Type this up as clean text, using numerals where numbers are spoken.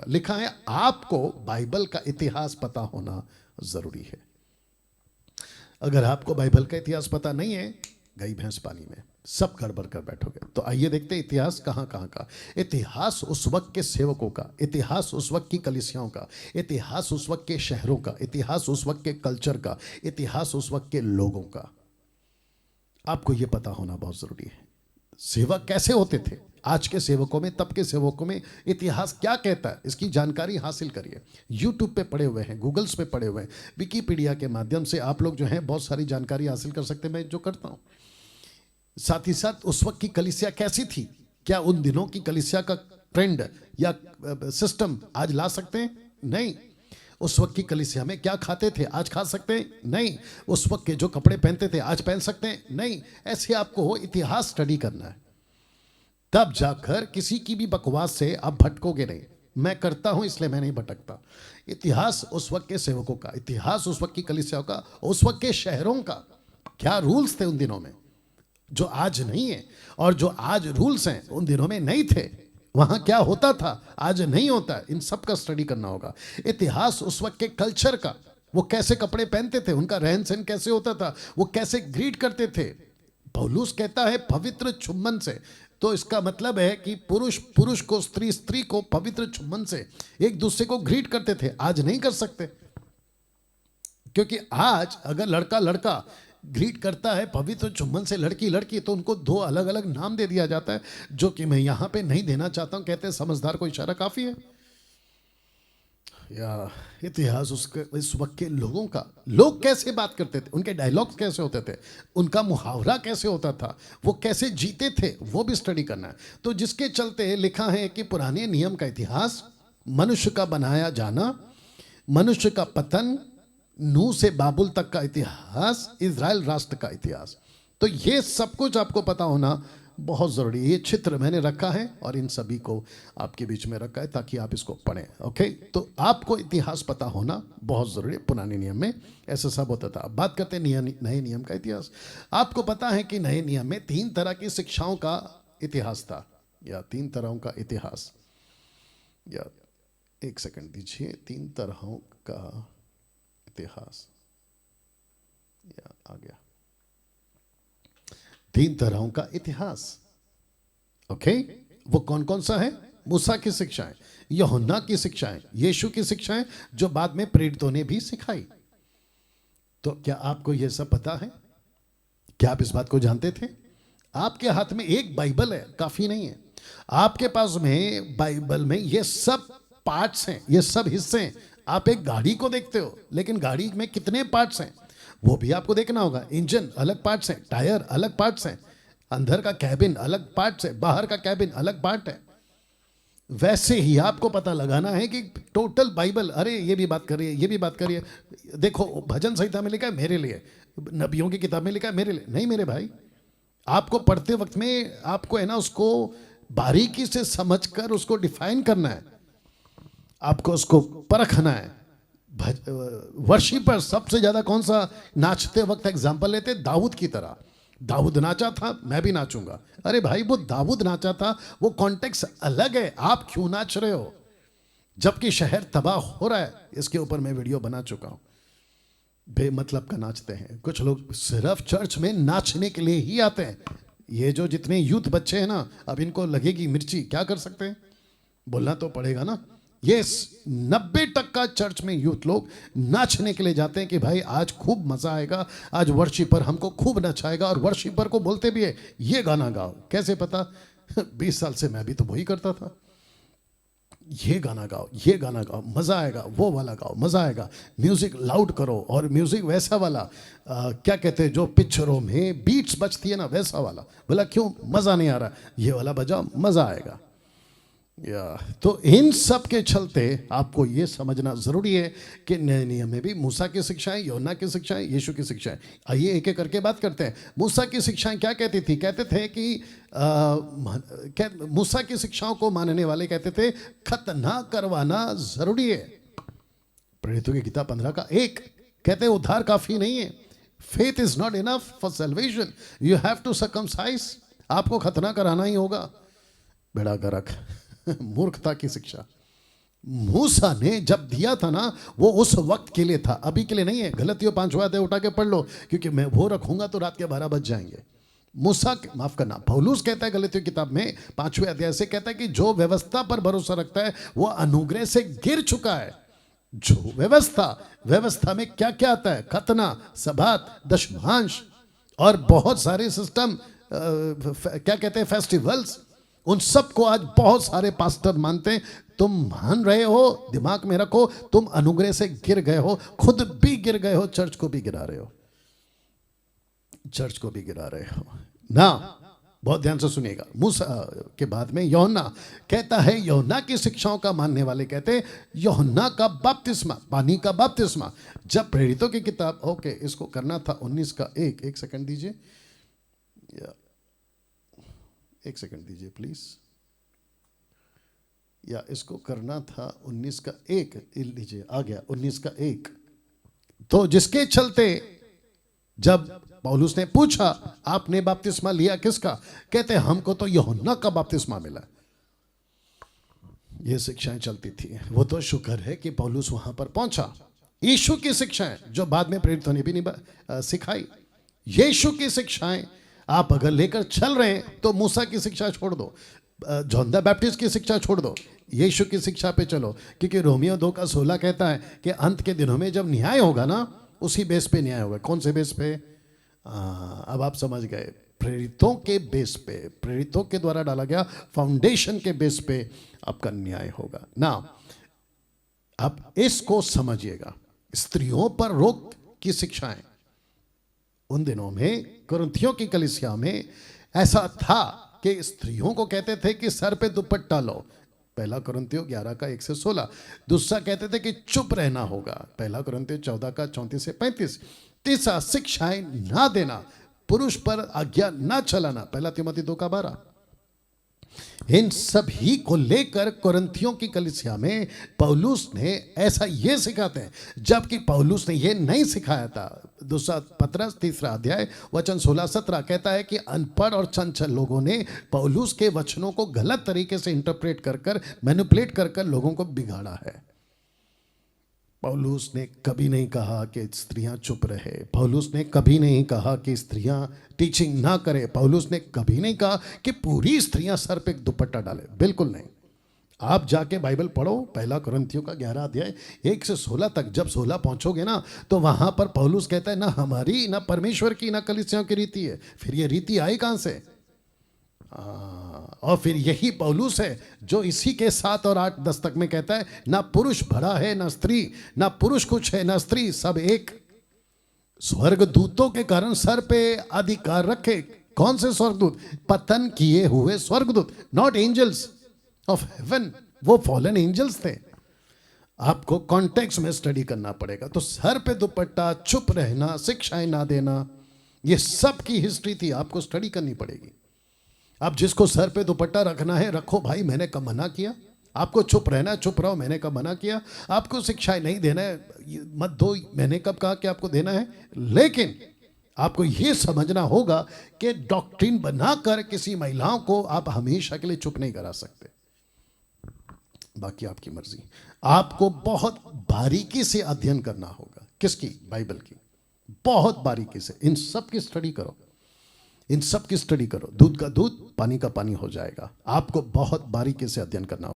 लिखा है आपको बाइबल का इतिहास पता होना जरूरी है। अगर आपको बाइबल का इतिहास पता नहीं है, गई भैंस पानी में, सब गड़बड़ कर बैठोगे। तो आइए देखते हैं इतिहास कहाँ कहाँ का। इतिहास उस वक्त के सेवकों का, इतिहास उस वक्त की कलीसियाओं का, इतिहास उस वक्त के शहरों का, इतिहास उस वक्त के कल्चर का, इतिहास उस वक्त के लोगों का। आपको यह पता होना बहुत जरूरी है। सेवक कैसे होते थे, आज के सेवकों में, तब के सेवकों में इतिहास क्या कहता है, इसकी जानकारी हासिल करिए। यूट्यूब पे पड़े हुए हैं, गूगल्स पे पड़े हुए हैं, विकिपीडिया के माध्यम से आप लोग जो हैं बहुत सारी जानकारी हासिल कर सकते हैं। मैं जो करता हूँ, साथ ही साथ उस वक्त की कलीसिया कैसी थी, क्या उन दिनों की कलीसिया का ट्रेंड या सिस्टम आज ला सकते हैं? नहीं। उस वक्त की कलीसिया में क्या खाते थे, आज खा सकते हैं? नहीं। उस वक्त के जो कपड़े पहनते थे, आज पहन सकते हैं? नहीं। ऐसे आपको इतिहास स्टडी करना है, तब जाकर किसी की भी बकवास से आप भटकोगे नहीं। मैं करता हूं इसलिए मैं नहीं भटकता। इतिहास उस वक्त के सेवकों का, इतिहास उस वक्त की कलीसियाओं का, उस वक्त के शहरों का, क्या रूल्स थे उन दिनों में जो आज नहीं है, और जो आज रूल्स हैं उन दिनों में नहीं थे। वहां क्या होता था आज नहीं होता, इन सब का स्टडी करना होगा। इतिहास उस वक्त के कल्चर का, वो कैसे कपड़े पहनते थे, उनका रहन सहन कैसे होता था, वो कैसे ग्रीट करते थे। पौलुस कहता है पवित्र चुम्बन से, तो इसका मतलब है कि पुरुष पुरुष को, स्त्री स्त्री को पवित्र चुम्बन से एक दूसरे को ग्रीट करते थे। आज नहीं कर सकते, क्योंकि आज अगर लड़का लड़का ग्रीट करता है पवित्र चुम्बन से लड़की लड़की, तो उनको दो अलग अलग नाम दे दिया जाता है, जो कि मैं यहां पे नहीं देना चाहता हूं। कहते हैं समझदार को इशारा काफी है। या इतिहास उसके इस वक्त के लोगों का, लोग कैसे बात करते थे, उनके डायलॉग्स कैसे होते थे, उनका मुहावरा कैसे होता था, वो कैसे जीते थे, वो भी स्टडी करना है। तो जिसके चलते लिखा है कि पुराने नियम का इतिहास, मनुष्य का बनाया जाना, मनुष्य का पतन, नूह से बाबुल तक का इतिहास, इजराइल राष्ट्र का इतिहास। तो ये सब कुछ आपको पता होना बहुत ज़रूरी है। ये चित्र मैंने रखा है और इन सभी को आपके बीच में रखा है ताकि आप इसको पढ़ें। ओके, तो आपको इतिहास पता होना बहुत ज़रूरी है। पुराने नियम में ऐसा सब होता था। अब बात करते हैं नए नियम का इतिहास। आपको पता है कि नए नियम में 3 तरह की शिक्षाओं का इतिहास था, या 3 तरहों का इतिहास, या एक सेकंड दीजिए, 3 तरहों का इतिहास, या आ गया, 3 तरहों का इतिहास। ओके, वो कौन कौन सा है? मूसा की शिक्षाएं, यूहन्ना की शिक्षाएं, यीशु की शिक्षाएं, जो बाद में प्रेरितों ने भी सिखाई। तो क्या आपको यह सब पता है? क्या आप इस बात को जानते थे? आपके हाथ में एक बाइबल है, काफी नहीं है। आपके पास में बाइबल में ये सब पार्ट्स हैं, ये सब हिस्से हैं। आप एक गाड़ी को देखते हो, लेकिन गाड़ी में कितने पार्ट्स हैं वो भी आपको देखना होगा। इंजन अलग पार्ट्स हैं, टायर अलग पार्ट्स हैं, अंदर का कैबिन अलग पार्ट्स है, बाहर का कैबिन अलग पार्ट है। वैसे ही आपको पता लगाना है कि टोटल बाइबल, अरे ये भी बात करिए, ये भी बात करिए। देखो भजन संहिता में लिखा है मेरे लिए, नबियों की किताब में लिखा है मेरे लिए। नहीं मेरे भाई, आपको पढ़ते वक्त में आपको है ना उसको बारीकी से समझकर उसको डिफाइन करना है, आपको उसको परखना है। वर्शिपर सबसे ज्यादा कौन सा नाचते वक्त एग्जाम्पल लेते? दाऊद की तरह। दाऊद नाचा था, मैं भी नाचूंगा। अरे भाई, वो दाऊद नाचा था, वो कॉन्टेक्स्ट अलग है। आप क्यों नाच रहे हो जबकि शहर तबाह हो रहा है? इसके ऊपर मैं वीडियो बना चुका हूं। बेमतलब का नाचते हैं कुछ लोग, सिर्फ चर्च में नाचने के लिए ही आते हैं। ये जो जितने यूथ बच्चे हैं ना, अब इनको लगेगी मिर्ची, क्या कर सकते हैं, बोलना तो पड़ेगा ना। ये 90% चर्च में यूथ लोग नाचने के लिए जाते हैं कि भाई आज खूब मजा आएगा, आज वर्शिपर हमको खूब नचाएगा, और वर्शिपर को बोलते भी है ये गाना गाओ। कैसे पता? 20 साल से मैं भी तो वही करता था। ये गाना गाओ, ये गाना गाओ, मजा आएगा, वो वाला गाओ, मजा आएगा, म्यूजिक लाउड करो, और म्यूजिक वैसा वाला क्या कहते हैं जो पिक्चरों में बीट्स बजती है ना, वैसा वाला। बोला क्यों, मजा नहीं आ रहा, ये वाला बजाओ, मजा आएगा। या तो इन सब के चलते आपको ये समझना जरूरी है कि नए नियम में भी मूसा की शिक्षाएं, यूहन्ना की शिक्षाएं, यीशु की शिक्षाएं। आइए एक एक करके बात करते हैं। मूसा की शिक्षाएं क्या कहती थी? कहते थे कि मूसा की शिक्षाओं को मानने वाले कहते थे खतना करवाना जरूरी है। प्रेरितों की किताब 15 का 1 कहते हैं उद्धार काफी नहीं है, faith is not enough for salvation, you have to circumcise. आपको खतना कराना ही होगा। बेड़ा गर्क मूर्खता की शिक्षा, मूसा ने जब दिया था ना, वो उस वक्त के लिए था, अभी के लिए नहीं है। गलतियों 5वां अध्याय उठा के पढ़ लो, क्योंकि मैं वो रखूंगा तो रात के 12 बज जाएंगे। मूसा, माफ करना, पौलुस कहता है गलतियों किताब में 5वें अध्याय से, कहता है कि जो व्यवस्था पर भरोसा रखता है वो अनुग्रह से गिर चुका है। जो व्यवस्था में क्या क्या आता है? खतना, सबात, दशमांश और बहुत सारे सिस्टम, क्या कहते हैं, फेस्टिवल्स। उन सबको आज बहुत सारे पास्टर मानते हैं। तुम मान रहे हो, दिमाग में रखो, तुम अनुग्रह से गिर गए हो, खुद भी गिर गए हो, चर्च को भी गिरा रहे हो, चर्च को भी गिरा रहे हो ना। बहुत ध्यान से सुनिएगा। मूसा के बाद में यूहन्ना कहता है, यूहन्ना की शिक्षाओं का मानने वाले कहते हैं यूहन्ना का बपतिस्मा, पानी का बपतिस्मा, जब प्रेरितों की किताब, ओके इसको करना था 19 का 1, एक सेकंड दीजिए, एक सेकंड दीजिए प्लीज, या इसको करना था 19 का 1, लीजिए आ गया 19 का 1। तो जिसके चलते जब पौलुस ने पूछा आपने बपतिस्मा लिया किसका, कहते हमको तो यूहन्ना का बपतिस्मा मिला। ये शिक्षाएं चलती थी। वो तो शुक्र है कि पौलुस वहां पर पहुंचा। यीशु की शिक्षाएं जो बाद में प्रेरितों ने भी नहीं सिखाई, यीशु की शिक्षाएं आप अगर लेकर चल रहे हैं तो मूसा की शिक्षा छोड़ दो, जॉन द बैप्टिस्ट की शिक्षा छोड़ दो, यीशु की शिक्षा पे चलो। क्योंकि रोमियो 2 का 16 कहता है कि अंत के दिनों में जब न्याय होगा ना, उसी बेस पे न्याय होगा। कौन से बेस पे? अब आप समझ गए, प्रेरितों के बेस पे, प्रेरितों के द्वारा डाला गया फाउंडेशन के बेस पे आपका न्याय होगा ना। अब इसको समझिएगा। स्त्रियों पर रोक की शिक्षाएं, उन दिनों में कुरिन्थियों की कलीसिया में ऐसा था कि स्त्रियों को कहते थे कि सर पे दुपट्टा लो, पहला कुरिन्थियों 11 का 1 से 16। दूसरा कहते थे कि चुप रहना होगा, पहला कुरिन्थियों 14 का 34 से 35। तीसरा शिक्षाएं ना देना, पुरुष पर आज्ञा ना चलाना, पहला तिमोथी 2 का 12। इन सभी को लेकर कुरिन्थियों की कलीसिया में पौलुस ने ऐसा ये सिखाते हैं, जबकि पौलुस ने ये नहीं सिखाया था। दूसरा पत्रस 3 अध्याय वचन 16-17 कहता है कि अनपढ़ और चंचल लोगों ने पौलुस के वचनों को गलत तरीके से इंटरप्रेट कर मैनिपुलेट कर लोगों को बिगाड़ा है। पौलुस ने कभी नहीं कहा कि स्त्रियां चुप रहे, पौलुस ने कभी नहीं कहा कि स्त्रियां टीचिंग ना करे, पौलुस ने कभी नहीं कहा कि पूरी स्त्रियां सर पे दुपट्टा डाले, बिल्कुल नहीं। आप जाके बाइबल पढ़ो, पहला कुरिन्थियों का 11 अध्याय 1 से 16 तक। जब 16 पहुंचोगे ना, तो वहां पर पौलुस कहता है ना हमारी, ना परमेश्वर की, ना कलीसियाओं की रीति है। फिर ये रीति आई कहां से? और फिर यही पौलुस है जो इसी के 7 और 8 दस्तक में कहता है ना पुरुष बड़ा है ना स्त्री, ना पुरुष कुछ है ना स्त्री, सब एक। स्वर्गदूतों के कारण सर पे अधिकार रखे। कौन से स्वर्गदूत? पतन किए हुए स्वर्गदूत, नॉट एंजल्स ऑफ हेवन, वो फॉलन एंजल्स थे। आपको कॉन्टेक्स्ट में स्टडी करना पड़ेगा। तो सर पे दुपट्टा, चुप रहना, शिक्षाएं ना देना, ये सब की हिस्ट्री थी, आपको स्टडी करनी पड़ेगी। अब जिसको सर पे दुपट्टा रखना है रखो भाई, मैंने कब मना किया? आपको चुप रहना है चुप रहो, मैंने कब मना किया? आपको शिक्षाएं नहीं देना है मत दो, मैंने कब कहा कि आपको देना है? लेकिन आपको यह समझना होगा कि डॉक्ट्रिन बनाकर किसी महिलाओं को आप हमेशा के लिए चुप नहीं करा सकते। बाकी आपकी मर्जी। आपको बहुत बारीकी से अध्ययन करना होगा। किसकी? बाइबल की। बहुत बारीकी से इन सब की स्टडी करो, इन सब की स्टडी करो। दूध का दूध, पानी का पानी हो जाएगा। आपको बहुत बारीकी से अध्ययन करना होगा।